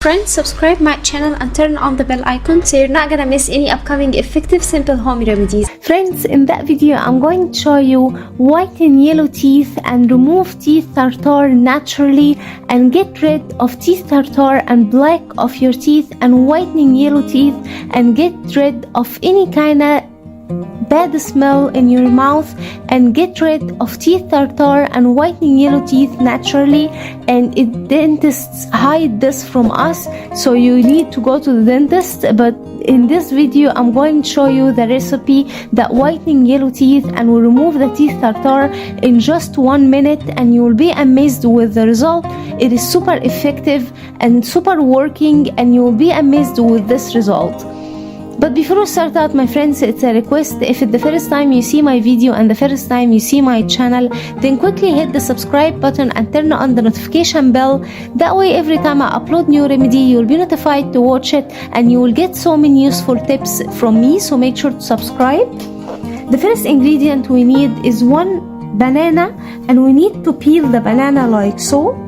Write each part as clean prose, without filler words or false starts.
Friends, subscribe my channel and turn on the bell icon so you're not gonna miss any upcoming effective simple home remedies. Friends, in that video I'm going to show you whiten yellow teeth and remove teeth tartar naturally and get rid of teeth tartar and black of your teeth and whitening yellow teeth and get rid of any kind of bad smell in your mouth and get rid of teeth tartar and whitening yellow teeth naturally. And dentists hide this from us, so you need to go to the dentist. But in this video I'm going to show you the recipe that whitening yellow teeth and will remove the teeth tartar in just 1 minute, and you will be amazed with the result. It is super effective and super working, and you will be amazed with this result. But before we start out, my friends, it's a request. If it's the first time you see my video and the first time you see my channel, then quickly hit the subscribe button and turn on the notification bell. That way every time I upload new remedy, you'll be notified to watch it and you will get so many useful tips from me, so make sure to subscribe. The first ingredient we need is 1 banana, and we need to peel the banana like so.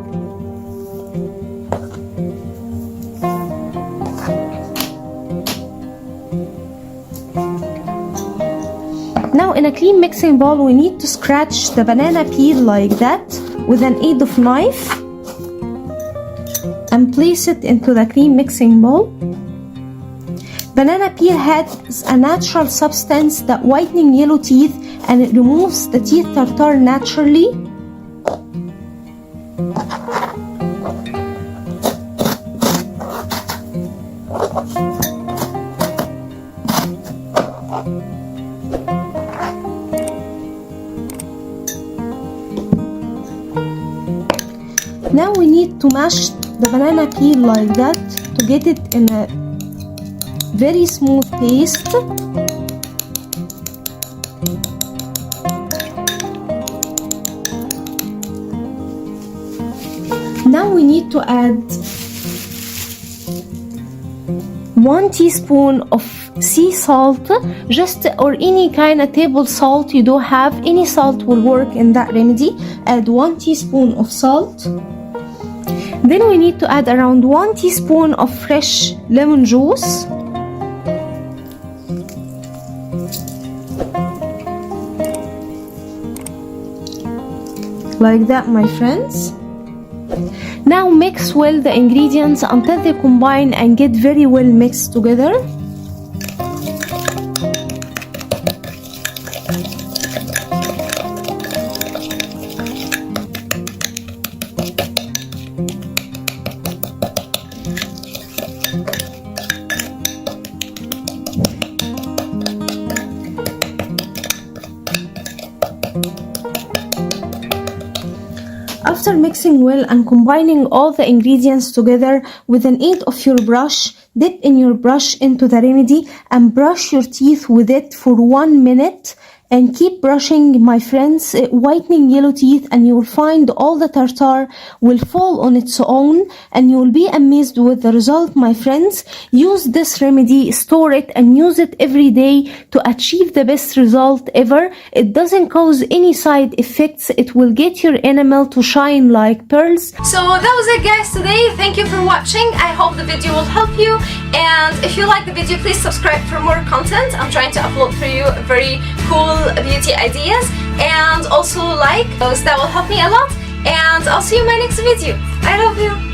Now in a clean mixing bowl we need to scratch the banana peel like that with an aid of knife and place it into the clean mixing bowl. Banana peel has a natural substance that whitening yellow teeth, and it removes the teeth tartar naturally. Now we need to mash the banana peel like that to get it in a very smooth paste. Now we need to add 1 teaspoon of sea salt, or any kind of table salt you do have. Any salt will work in that remedy. Add 1 teaspoon of salt. Then we need to add around 1 teaspoon of fresh lemon juice. Like that, my friends. Now mix well the ingredients until they combine and get very well mixed together. After mixing well and combining all the ingredients together, with an aid of your brush, dip in your brush into the remedy and brush your teeth with it for 1 minute. And keep brushing, my friends, whitening yellow teeth, and you will find all the tartar will fall on its own, and you will be amazed with the result, my friends. Use this remedy, store it, and use it every day to achieve the best result ever. It doesn't cause any side effects. It will get your enamel to shine like pearls. So that was it, guys, today. Thank you for watching. I hope the video will help you, and if you like the video, please subscribe for more content. I'm trying to upload for you very cool beauty ideas, and also like those. That will help me a lot, and I'll see you in my next video. I love you.